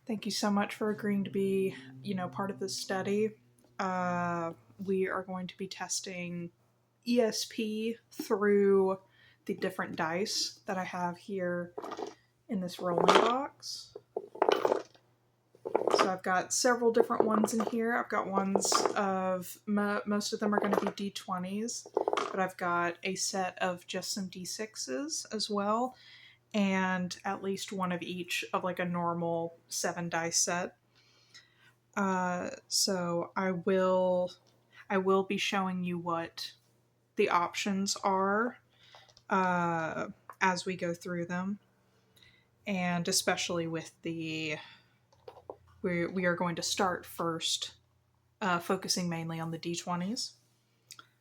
Thank you so much for agreeing to be, part of this study. We are going to be testing ESP through the different dice that I have here in this rolling box. So I've got several different ones in here. I've got ones of, most of them are going to be D20s, but I've got a set of just some D6s as well, and at least one of each of like a normal 7 dice set. So I will be showing you what the options are as we go through them, and especially with we are going to start first focusing mainly on the D20s.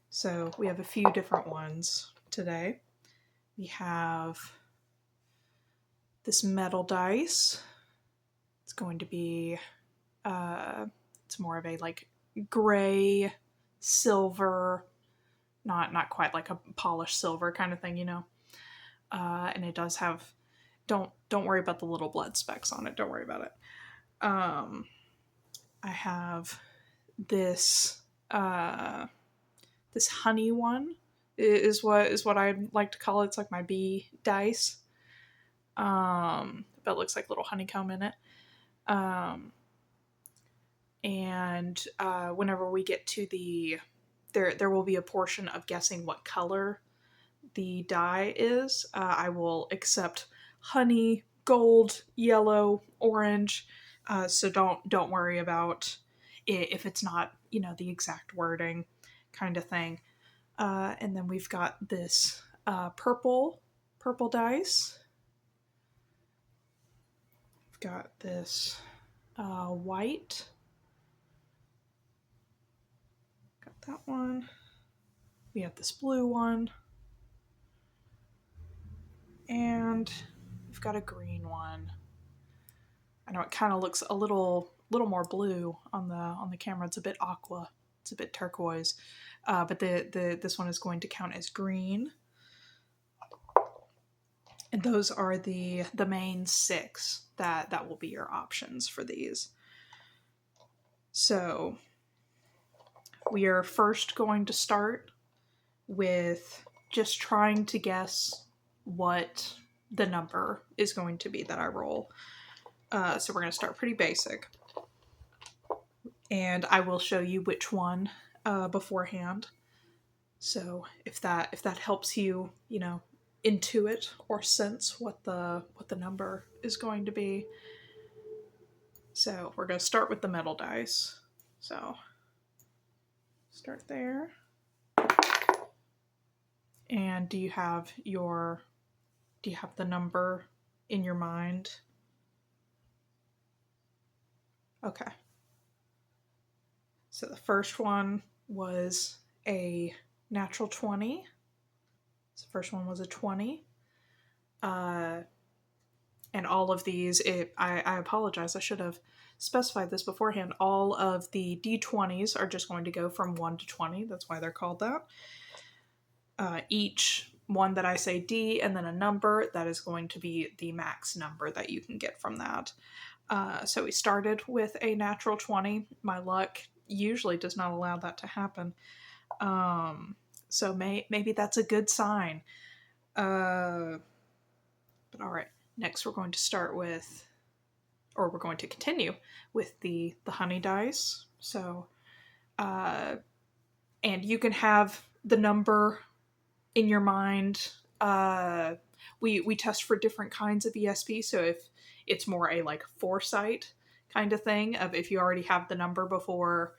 So we have a few different ones today. We have this metal dice. It's going to be it's more of a like gray silver, not quite like a polished silver kind of thing, and it does have, don't worry about the little blood specks on it, don't worry about it. I have this this honey one is what I like to call it. It's like my bee dice, but it looks like little honeycomb in it. And whenever we get to there will be a portion of guessing what color the die is. I will accept honey, gold, yellow, orange. So don't worry about if it's not, the exact wording kind of thing. And then we've got this purple dice. We've got this white. Got that one. We have this blue one. And we've got a green one. I know it kind of looks a little more blue on the camera. It's a bit aqua. It's a bit turquoise. But this one is going to count as green. And those are the main 6 that will be your options for these. So we are first going to start with just trying to guess what the number is going to be that I roll. So we're going to start pretty basic. And I will show you which one beforehand. So if that helps you, intuit or sense what the number is going to be. So we're going to start with the metal dice. So start there. And do you have the number in your mind? Okay. So the first one was a natural 20. So the first one was a 20. And all of these, I apologize, I should have specified this beforehand. All of the D20s are just going to go from 1 to 20. That's why they're called that. Each one that I say D and then a number, that is going to be the max number that you can get from that. So we started with a natural 20. My luck usually does not allow that to happen. So maybe that's a good sign. But all right, next we're going to start with, or we're going to continue with the honey dice. So, and you can have the number in your mind. We test for different kinds of ESP. So if it's more a like foresight kind of thing of if you already have the number before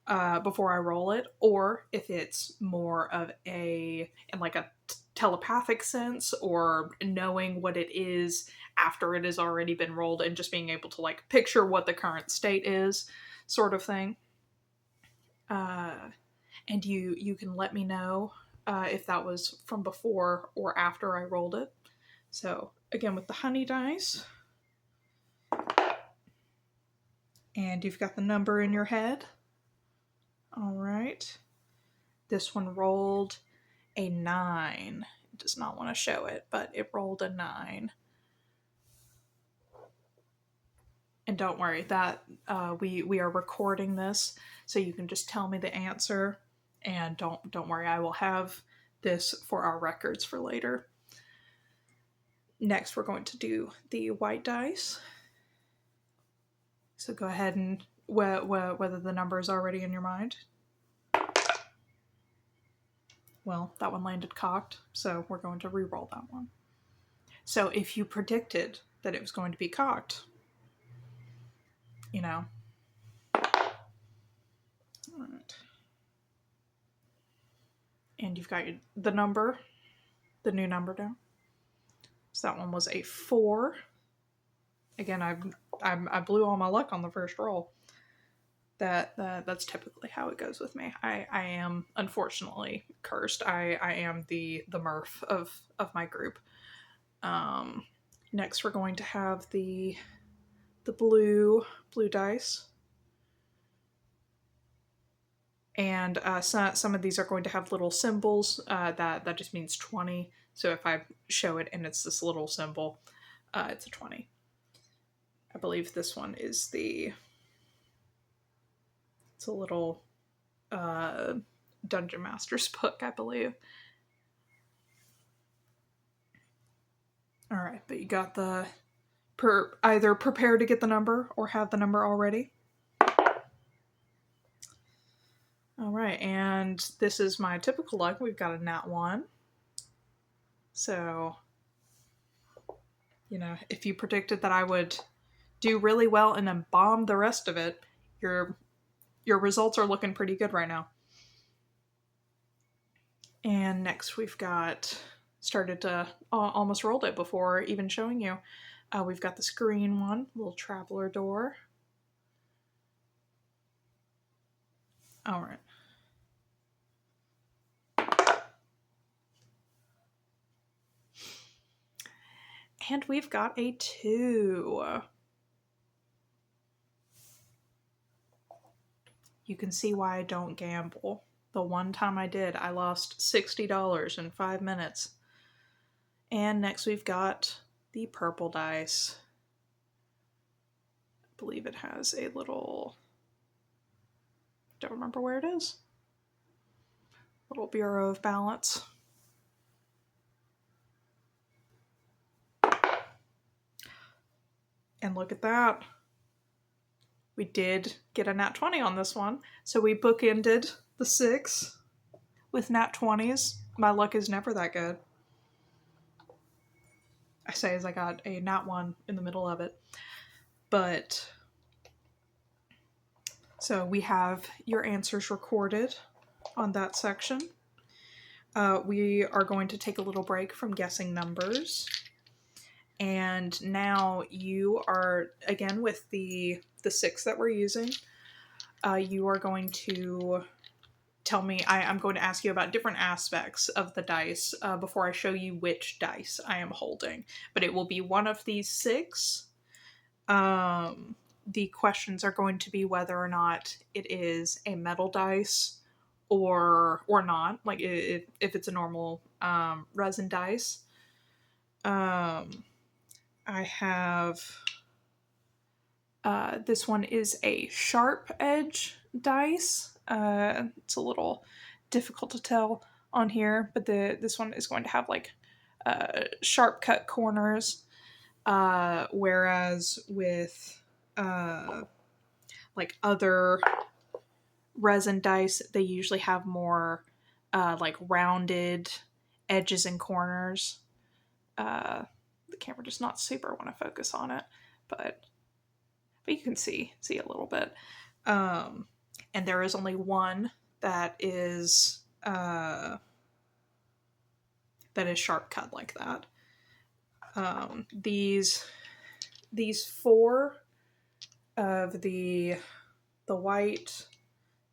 I roll it, or if it's more of in like a telepathic sense, or knowing what it is after it has already been rolled and just being able to like picture what the current state is, sort of thing. And you can let me know if that was from before or after I rolled it. So again, with the honey dice, and you've got the number in your head. All right. This one rolled a 9. It does not want to show it, but it rolled a 9. And And don't worry that we are recording this, so you can just tell me the answer, and don't worry, I will have this for our records for later. Next, we're going to do the white dice. So go ahead and whether the number is already in your mind. Well, that one landed cocked, so we're going to re-roll that one. So if you predicted that it was going to be cocked, you know. All right. And you've got the number, the new number down. So that one was a 4. Again, I blew all my luck on the first roll. That's typically how it goes with me. I am unfortunately cursed. I am the Murph of my group. Next, we're going to have the blue dice. And some of these are going to have little symbols. That just means 20. So if I show it and it's this little symbol, it's a 20. I believe this one is it's a little Dungeon Master's book, I believe. All right, but you got the either prepare to get the number or have the number already. All right, and this is my typical luck. We've got a nat 1. So, you know, if you predicted that I would do really well and then bomb the rest of it, your results are looking pretty good right now. And next we've got, started to almost rolled it before even showing you. We've got this green one, little traveler door. All right. And we've got a 2. You can see why I don't gamble. The one time I did, I lost $60 in 5 minutes. And next we've got the purple dice. I believe it has a little, don't remember where it is. Little Bureau of Balance. And look at that. We did get a nat 20 on this one. So we bookended the 6 with nat 20s. My luck is never that good. I say as I got a nat 1 in the middle of it. But, so we have your answers recorded on that section. We are going to take a little break from guessing numbers. And now you are, again, with the 6 that we're using, you are going to tell me, I'm going to ask you about different aspects of the dice before I show you which dice I am holding. But it will be one of these 6. The questions are going to be whether or not it is a metal dice or not, like if it's a normal resin dice. I have, this one is a sharp edge dice. It's a little difficult to tell on here, but this one is going to have like sharp cut corners, whereas with like other resin dice, they usually have more like rounded edges and corners. The camera does not super want to focus on it, but you can see a little bit. And there is only one that is sharp cut like that. These 4 of the white,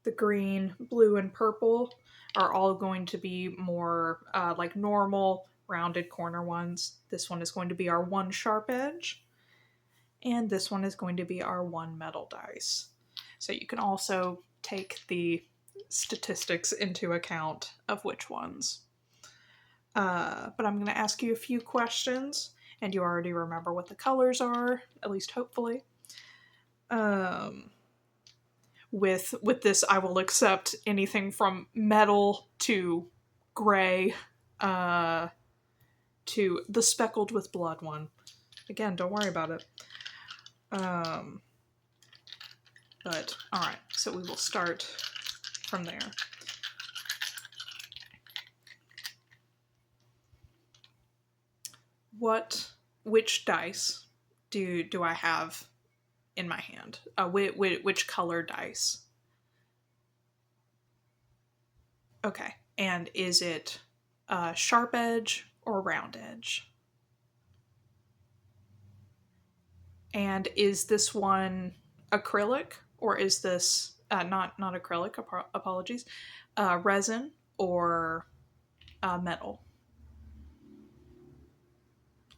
the green, blue, and purple are all going to be more like normal rounded corner ones. This one is going to be our 1 sharp edge, and this one is going to be our 1 metal dice. So you can also take the statistics into account of which ones. But I'm going to ask you a few questions, and you already remember what the colors are, at least hopefully. With this, I will accept anything from metal to gray to the speckled with blood one. Again, don't worry about it. But, alright, so we will start from there. Which dice do I have in my hand? Which color dice? Okay, and is it sharp edge or round edge? And is this one acrylic, or is this not acrylic? Apologies, resin or metal?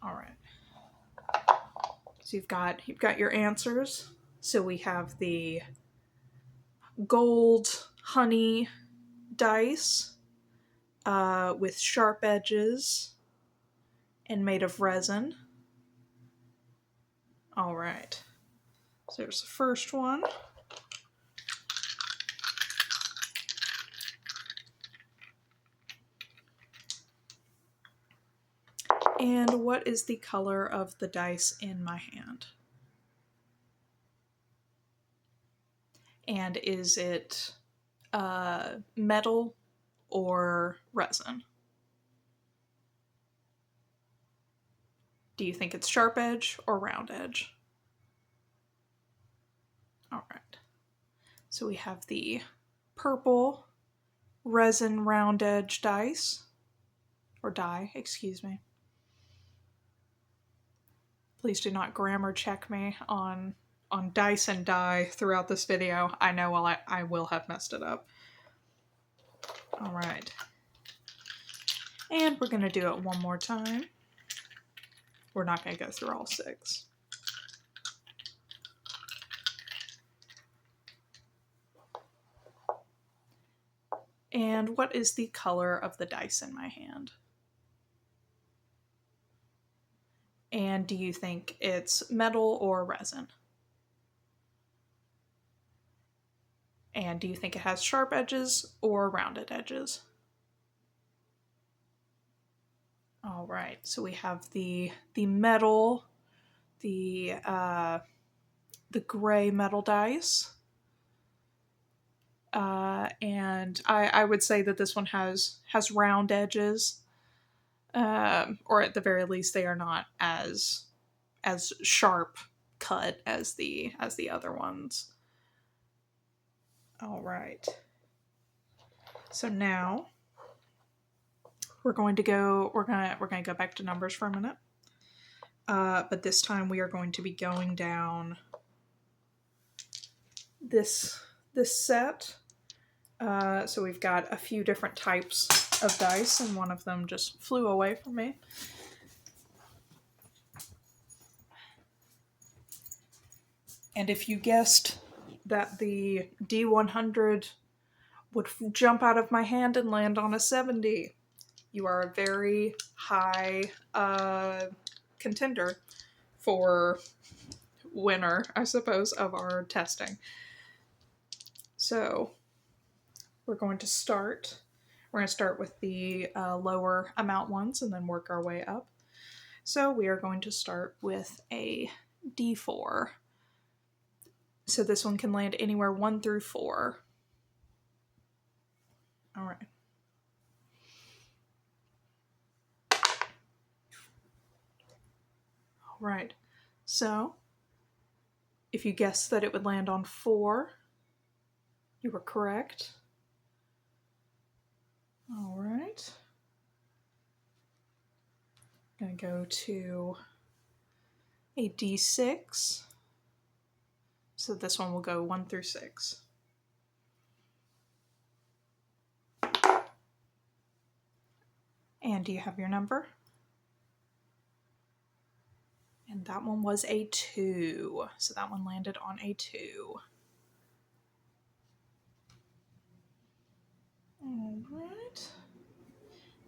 All right. So you've got your answers. So we have the gold honey dice with sharp edges and made of resin. All right. So there's the first one. And what is the color of the dice in my hand? And is it metal or resin? Do you think it's sharp edge or round edge? All right. So we have the purple resin round edge dice, or die, excuse me. Please do not grammar check me on dice and die throughout this video. I know I will have messed it up. All right. And we're going to do it one more time. We're not going to go through all 6. And what is the color of the dice in my hand? And do you think it's metal or resin? And do you think it has sharp edges or rounded edges? All right, so we have the metal, the gray metal dice. And I would say that this one has round edges, or at the very least, they are not as sharp cut as the other ones. All right. So now we're going to go back to numbers for a minute. But this time we are going to be going down this set. So we've got a few different types of dice, and one of them just flew away from me. And if you guessed that the D100 would jump out of my hand and land on a 70, you are a very high contender for winner, I suppose, of our testing. So we're going to start with the lower amount ones and then work our way up. So we are going to start with a D4. So this one can land anywhere 1 through 4. All right. All right. So if you guessed that it would land on 4, you were correct. All right. I'm going to go to a D6. So this one will go 1 through 6. And do you have your number? And that one was a 2. So that one landed on a 2. All right.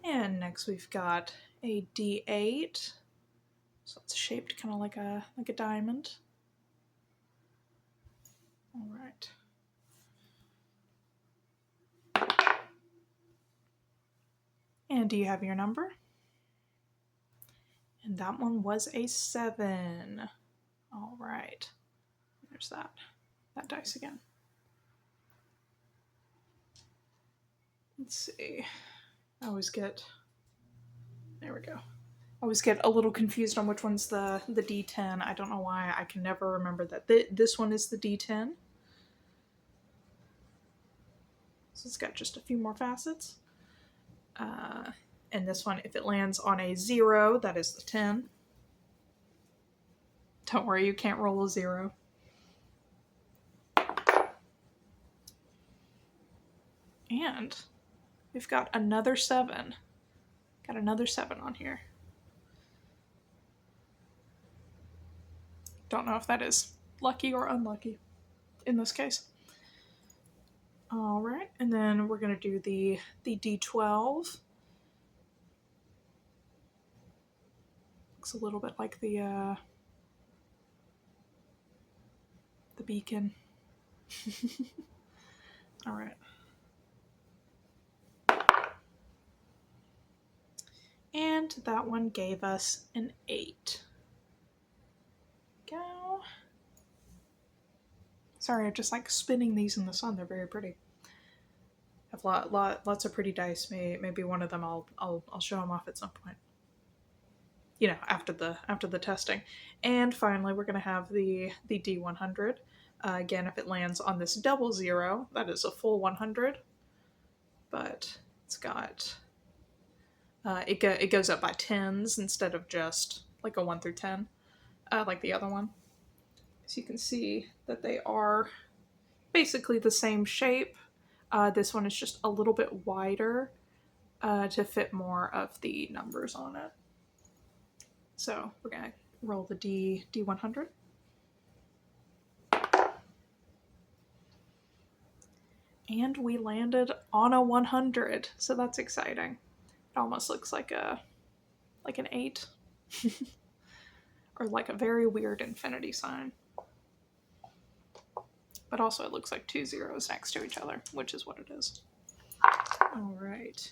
And next we've got a D8. So it's shaped kind of like a diamond. All right. And do you have your number? And that one was a 7. All right. There's that dice again. Let's see. I always get... There we go. I always get a little confused on which one's the D10. I don't know why. I can never remember that. This one is the D10. So it's got just a few more facets. And this one, if it lands on a 0, that is the 10. Don't worry, you can't roll a 0. And we've got another 7. Got another 7 on here. Don't know if that is lucky or unlucky in this case. All right, and then we're going to do the D12. Looks a little bit like the beacon. All right. And that one gave us an 8. Go. Sorry, I just like spinning these in the sun. They're very pretty. I have lots of pretty dice. Maybe one of them I'll show them off at some point. You know, after the testing. And finally, we're gonna have the D100. Again, if it lands on this double 0, that is a full 100. But it's got it goes up by 10s instead of just like a 1 through 10, like the other one. So you can see that they are basically the same shape. This one is just a little bit wider to fit more of the numbers on it. So we're going to roll the D100. And we landed on a 100, so that's exciting. It almost looks like an 8. Or like a very weird infinity sign. But also it looks like 2 zeros next to each other, which is what it is. All right.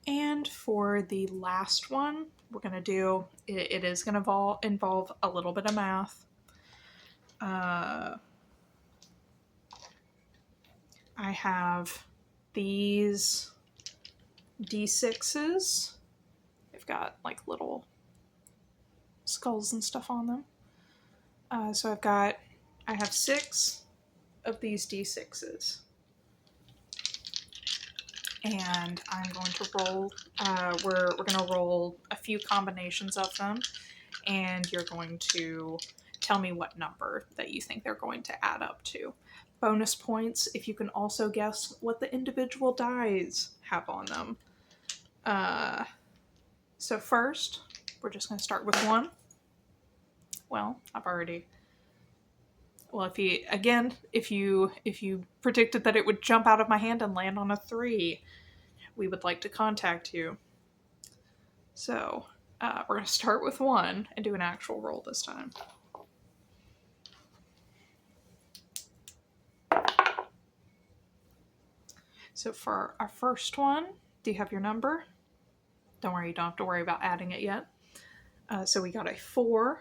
And for the last one, we're going to do, it is going to involve a little bit of math. I have these D6s. They've got like little skulls and stuff on them. So I have 6 of these D6s. And I'm going to roll, we're going to roll a few combinations of them, and you're going to tell me what number that you think they're going to add up to. Bonus points if you can also guess what the individual dies have on them. So first, we're just going to start with 1. Well, if you predicted that it would jump out of my hand and land on a 3, we would like to contact you. So we're going to start with 1 and do an actual roll this time. So for our first one, do you have your number? Don't worry, you don't have to worry about adding it yet. So we got a 4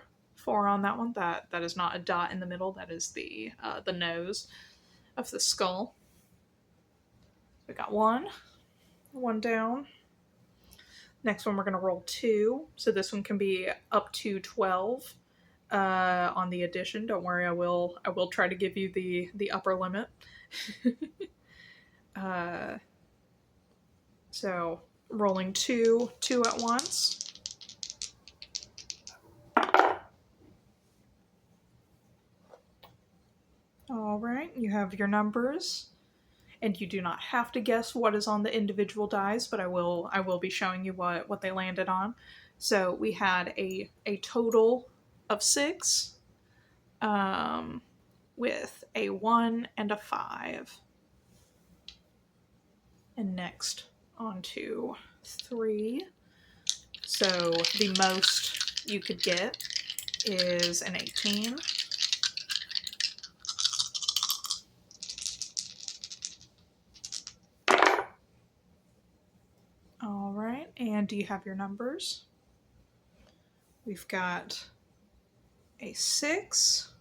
on that one. That is not a dot in the middle. That is the nose of the skull. We got 1 down. Next one we're going to roll 2. So this one can be up to 12 on the addition. Don't worry, I will try to give you the upper limit. So rolling 2 at once. All right, you have your numbers, and you do not have to guess what is on the individual dice, but I will be showing you what they landed on. So we had a total of 6, with a 1 and a 5. And next on to 3. So the most you could get is an 18. All right, and do you have your numbers? We've got a 6,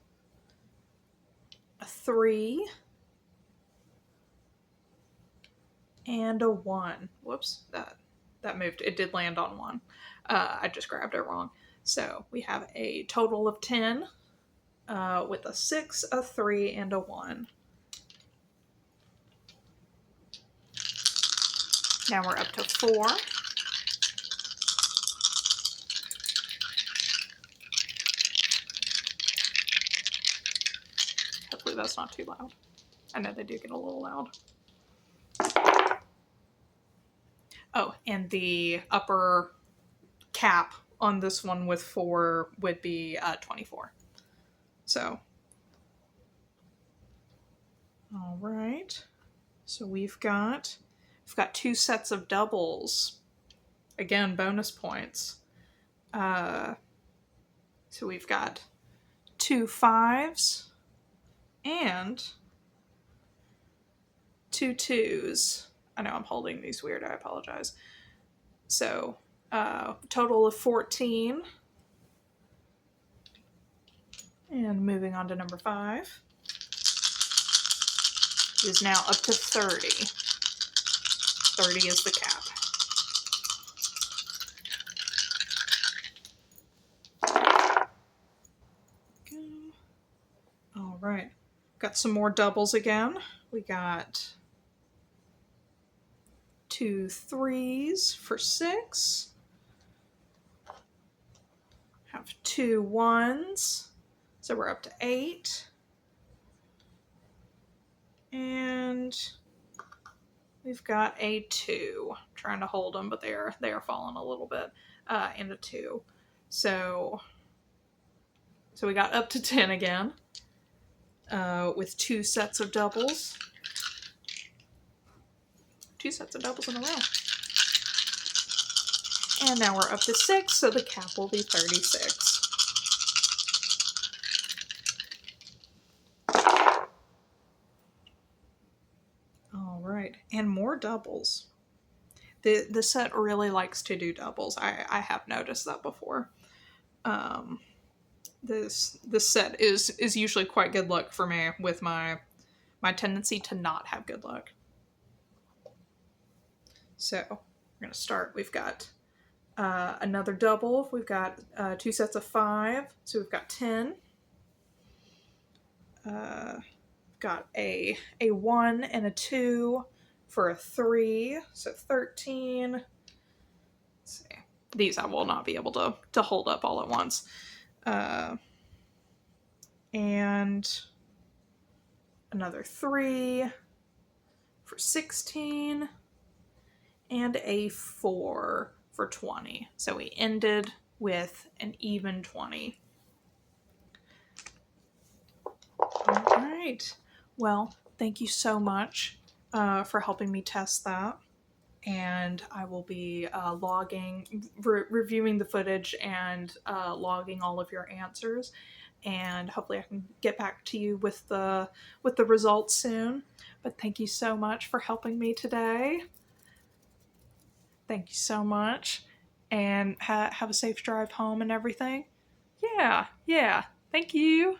a 3, and a 1. Whoops, that moved. It did land on 1. I just grabbed it wrong. So we have a total of 10 with a 6, a 3, and a 1. Now we're up to 4. Hopefully that's not too loud. I know they do get a little loud. Oh, and the upper cap on this one with 4 would be 24. So, all right. So we've got 2 sets of doubles. Again, bonus points. So we've got 2 5s and 2 2s. I know I'm holding these weird. I apologize. So total of 14. And moving on to number 5 is now up to 30. 30 is the cap. All right. Got some more doubles again. We got 2 3s for 6. Have 2 1s. So we're up to 8. And we've got a 2. I'm trying to hold them, but they are falling a little bit. And a 2. So we got up to 10 again. With 2 sets of doubles. 2 sets of doubles in a row. And now we're up to 6, so the cap will be 36. All right, and more doubles. The set really likes to do doubles. I have noticed that before. This set is usually quite good luck for me with my tendency to not have good luck. So we're going to start. We've got another double. We've got 2 sets of 5, so we've got 10. Got a 1 and a 2 for a 3, so 13. Let's see. These I will not be able to hold up all at once. And another 3 for 16. And a 4 for 20. So we ended with an even 20. All right. Well, thank you so much for helping me test that. And I will be reviewing the footage and logging all of your answers. And hopefully I can get back to you with the results soon. But thank you so much for helping me today. Thank you so much. And have a safe drive home and everything. Yeah. Thank you.